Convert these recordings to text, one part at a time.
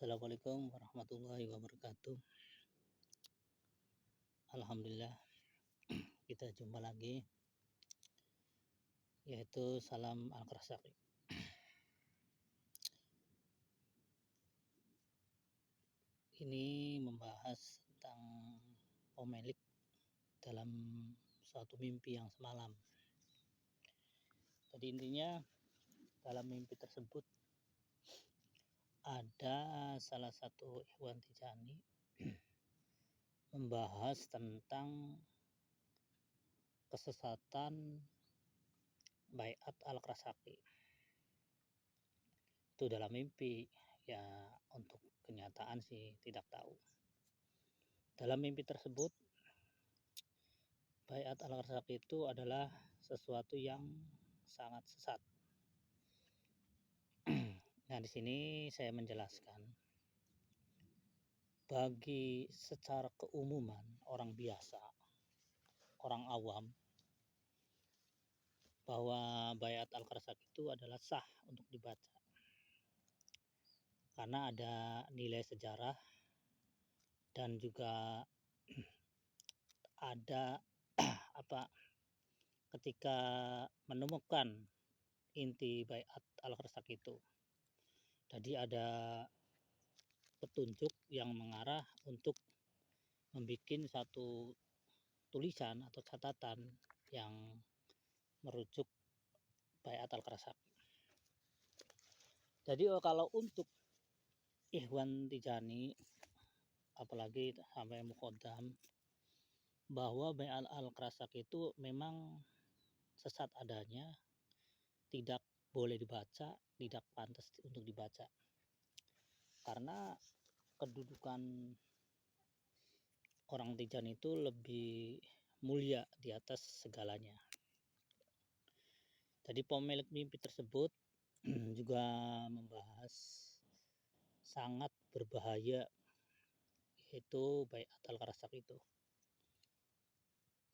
Assalamualaikum warahmatullahi wabarakatuh. Alhamdulillah kita jumpa lagi, yaitu salam Al-Karsaki. Ini membahas tentang Omelik dalam suatu mimpi yang semalam. Jadi intinya dalam mimpi tersebut ada salah satu ikhwan Tijani membahas tentang kesesatan Baiat Al-Karsaki. Itu dalam mimpi, ya untuk kenyataan sih tidak tahu. Dalam mimpi tersebut, Baiat Al-Karsaki itu adalah sesuatu yang sangat sesat. Nah, di sini saya menjelaskan bagi secara keumuman orang biasa, orang awam, bahwa Baiat Al-Karsaki itu adalah sah untuk dibaca. Karena ada nilai sejarah dan juga ada ketika menemukan inti Baiat Al-Karsaki itu. Jadi ada petunjuk yang mengarah untuk membuat satu tulisan atau catatan yang merujuk Baiat Al-Karsaki. Jadi kalau untuk Ikhwan Tijani, apalagi sampai Muqaddam, bahwa Baiat Al-Karsaki itu memang sesat adanya, tidak boleh dibaca, tidak pantas untuk dibaca. Karena kedudukan orang Tijani itu lebih mulia di atas segalanya. Jadi pemilik mimpi tersebut juga membahas sangat berbahaya, yaitu Baiat Al-Karsaki itu.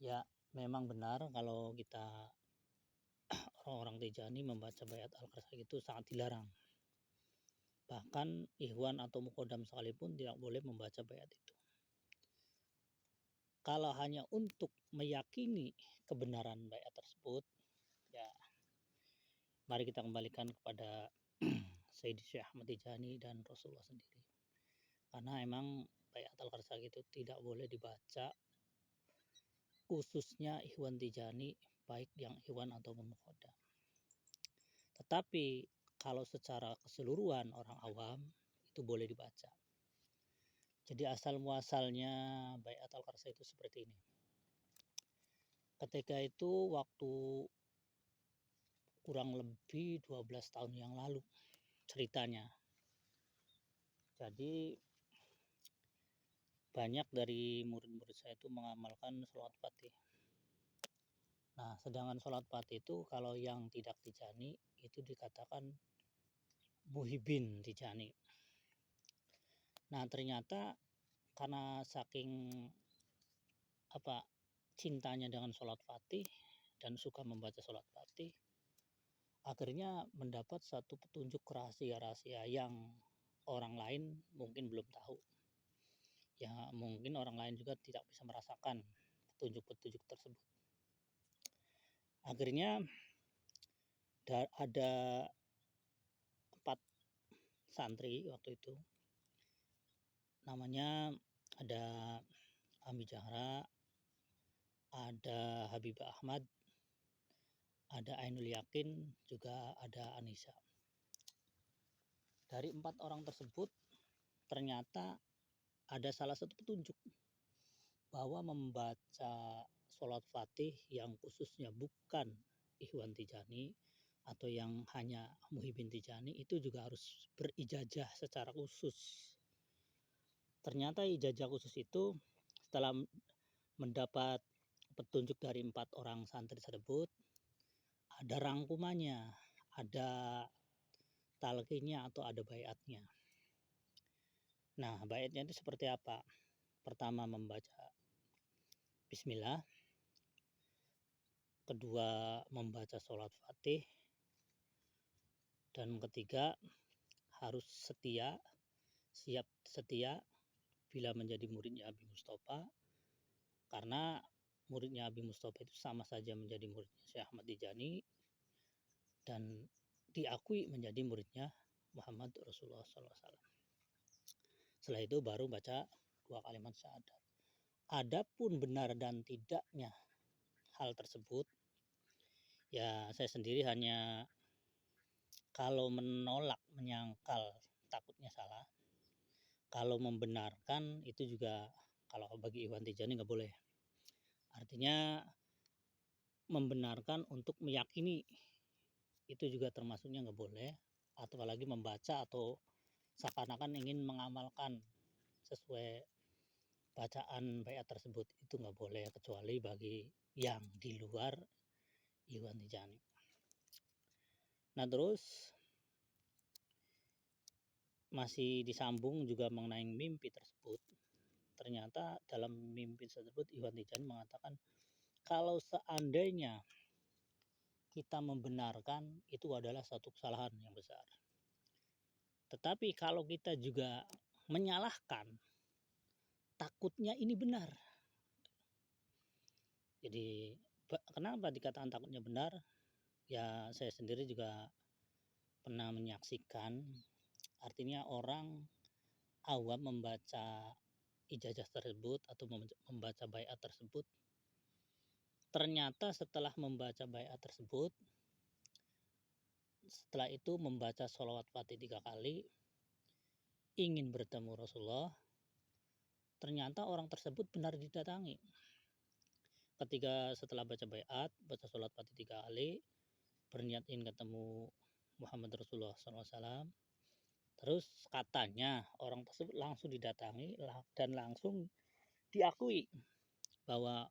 Ya memang benar kalau kita orang-orang Tijani membaca Baiat Al-Karsaki itu sangat dilarang. Bahkan Ikhwan atau Muqaddam sekalipun tidak boleh membaca Baiat itu. Kalau hanya untuk meyakini kebenaran Baiat tersebut, ya mari kita kembalikan kepada Sayyidi Syekh Ahmad Tijani dan Rasulullah sendiri. Karena emang Baiat Al-Karsaki itu tidak boleh dibaca, khususnya Ikhwan Tijani, baik yang Ikhwan ataupun Muqaddam. Tetapi kalau secara keseluruhan orang awam itu boleh dibaca. Jadi asal muasalnya Baiat Al-Karsaki itu seperti ini. Ketika itu waktu kurang lebih 12 tahun yang lalu ceritanya. Jadi banyak dari murid-murid saya itu mengamalkan sholat Fatih. Nah, sedangkan sholat Fatih itu kalau yang tidak Tijani itu dikatakan muhibin Tijani. Nah, ternyata karena saking cintanya dengan sholat Fatih dan suka membaca sholat Fatih, akhirnya mendapat satu petunjuk rahasia-rahasia yang orang lain mungkin belum tahu. Ya mungkin orang lain juga tidak bisa merasakan petunjuk-petunjuk tersebut. Akhirnya ada 4 santri waktu itu. Namanya ada Ami Jahra, ada Habibah Ahmad, ada Ainul Yakin, juga ada Anissa. Dari 4 orang tersebut ternyata ada salah satu petunjuk bahwa membaca sholat Fatih yang khususnya bukan Ikhwan Tijani atau yang hanya Muhibin Tijani itu juga harus berijazah secara khusus. Ternyata ijazah khusus itu setelah mendapat petunjuk dari 4 orang santri tersebut, ada rangkumannya, ada talqinnya atau ada baiatnya. Nah, baiatnya itu seperti apa? Pertama membaca Bismillah, kedua membaca sholat Fatih, dan ketiga harus setia siap setia bila menjadi muridnya Abi Mustafa, karena muridnya Abi Mustafa itu sama saja menjadi muridnya Syekh Ahmad Tijani dan diakui menjadi muridnya Muhammad Rasulullah SAW. Setelah itu baru baca 2 kalimat syahadat. Adapun benar dan tidaknya hal tersebut, ya saya sendiri hanya kalau menolak, menyangkal, takutnya salah. Kalau membenarkan itu juga, kalau bagi Ikhwan Tijani nggak boleh. Artinya membenarkan untuk meyakini itu juga termasuknya nggak boleh, atau apalagi membaca atau seakan-akan ingin mengamalkan sesuai bacaan baiat tersebut, itu nggak boleh, kecuali bagi yang di luar Ikhwan Tijani. Nah terus masih disambung juga mengenai mimpi tersebut. Ternyata dalam mimpi tersebut Ikhwan Tijani mengatakan kalau seandainya kita membenarkan itu adalah satu kesalahan yang besar. Tetapi kalau kita juga menyalahkan, takutnya ini benar. Jadi kenapa dikatakan takutnya benar? Ya saya sendiri juga pernah menyaksikan, artinya orang awam membaca ijazah tersebut atau membaca baiat tersebut, ternyata setelah membaca baiat tersebut, setelah itu membaca sholawat fatih 3 kali, ingin bertemu Rasulullah, ternyata orang tersebut benar didatangi. Ketika setelah baca baiat, baca sholawat fatih 3 kali, berniat ingin ketemu Muhammad Rasulullah SAW, terus katanya orang tersebut langsung didatangi dan langsung diakui bahwa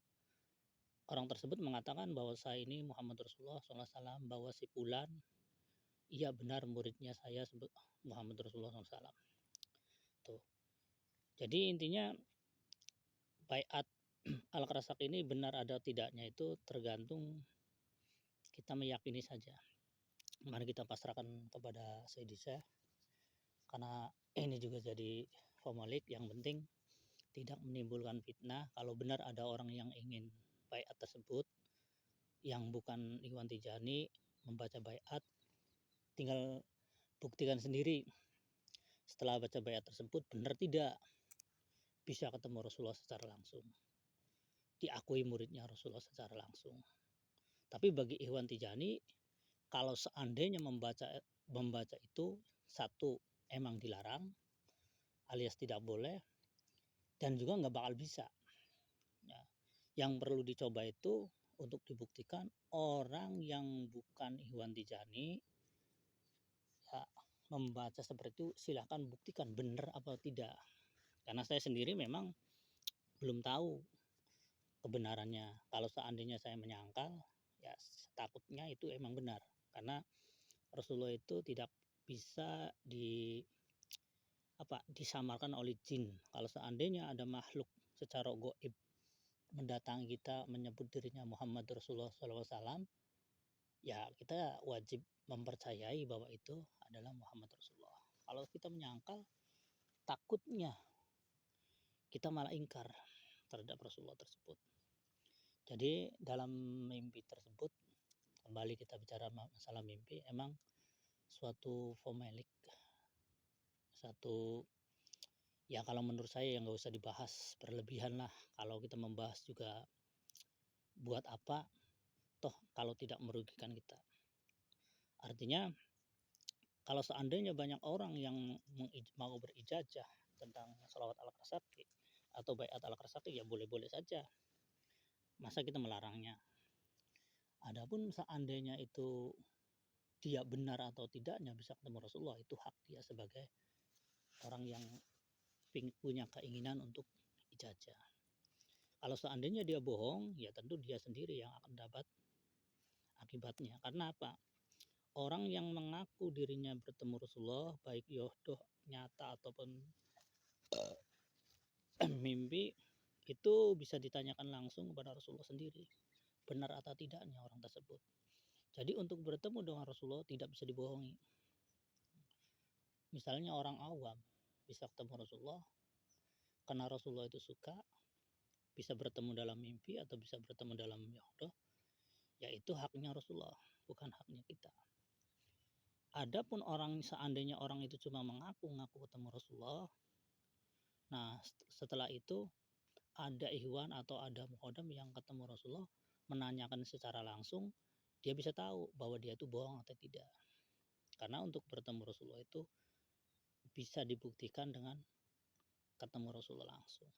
orang tersebut mengatakan bahwa saya ini Muhammad Rasulullah SAW, bahwa si Fulan, iya benar muridnya saya Muhammad Rasulullah SAW. Tuh. Jadi intinya baiat al-Qarasaq ini benar ada tidaknya itu tergantung kita meyakini saja. Mari kita pasrahkan kepada Sayyidi Syekh, karena ini juga jadi formulir. Yang penting tidak menimbulkan fitnah. Kalau benar ada orang yang ingin baiat tersebut yang bukan Ikhwan Tijani membaca baiat, tinggal buktikan sendiri setelah baca baiat tersebut benar tidak bisa ketemu Rasulullah secara langsung, diakui muridnya Rasulullah secara langsung. Tapi bagi Ikhwan Tijani, kalau seandainya membaca itu, satu, emang dilarang alias tidak boleh, dan juga nggak bakal bisa ya. Yang perlu dicoba itu untuk dibuktikan orang yang bukan Ikhwan Tijani ya, membaca seperti itu, silahkan buktikan benar apa tidak, karena saya sendiri memang belum tahu kebenarannya. Kalau seandainya saya menyangkal, ya takutnya itu emang benar, karena Rasulullah itu tidak bisa disamarkan oleh jin. Kalau seandainya ada makhluk secara goib mendatangi kita menyebut dirinya Muhammad Rasulullah SAW, ya kita wajib mempercayai bahwa itu adalah Muhammad Rasulullah. Kalau kita menyangkal, takutnya kita malah ingkar terhadap Rasulullah tersebut. Jadi dalam mimpi tersebut, kembali kita bicara masalah mimpi, emang suatu formulik, satu ya kalau menurut saya yang nggak usah dibahas berlebihan lah. Kalau kita membahas juga buat apa, toh kalau tidak merugikan kita. Artinya kalau seandainya banyak orang yang mau berijazah tentang sholawat al-Qarasaq atau baiat al-Qarasaq, ya boleh-boleh saja, masa kita melarangnya. Adapun seandainya itu dia benar atau tidaknya bisa ketemu Rasulullah, itu hak dia sebagai orang yang punya keinginan untuk ijazah. Kalau seandainya dia bohong, ya tentu dia sendiri yang akan dapat akibatnya. Karena apa? Orang yang mengaku dirinya bertemu Rasulullah, baik yohdoh nyata ataupun mimpi, itu bisa ditanyakan langsung kepada Rasulullah sendiri, benar atau tidaknya orang tersebut. Jadi untuk bertemu dengan Rasulullah tidak bisa dibohongi. Misalnya orang awam, bisa ketemu Rasulullah karena Rasulullah itu suka, bisa bertemu dalam mimpi atau bisa bertemu dalam yaqdah, yaitu haknya Rasulullah, bukan haknya kita. Adapun seandainya orang itu cuma mengaku-ngaku ketemu Rasulullah, nah setelah itu ada ikhwan atau ada muqaddam yang ketemu Rasulullah menanyakan secara langsung, dia bisa tahu bahwa dia itu bohong atau tidak. Karena untuk bertemu Rasulullah itu bisa dibuktikan dengan ketemu Rasulullah langsung.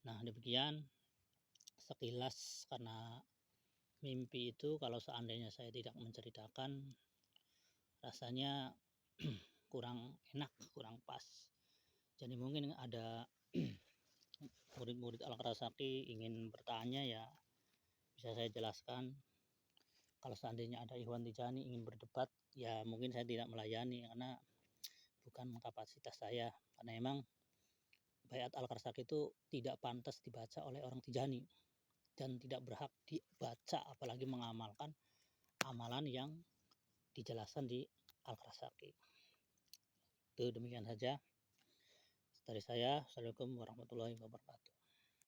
Nah, demikian sekilas, karena mimpi itu kalau seandainya saya tidak menceritakan rasanya kurang enak, kurang pas. Jadi mungkin ada murid-murid Al-Qarasaki ingin bertanya, ya bisa saya jelaskan. Kalau seandainya ada Ikhwan Tijani ingin berdebat, ya mungkin saya tidak melayani karena bukan kapasitas saya. Karena memang Baiat Al-Qarasaki itu tidak pantas dibaca oleh orang Tijani dan tidak berhak dibaca, apalagi mengamalkan amalan yang dijelaskan di Al-Qarasaki. Itu demikian saja dari saya. Assalamualaikum warahmatullahi wabarakatuh.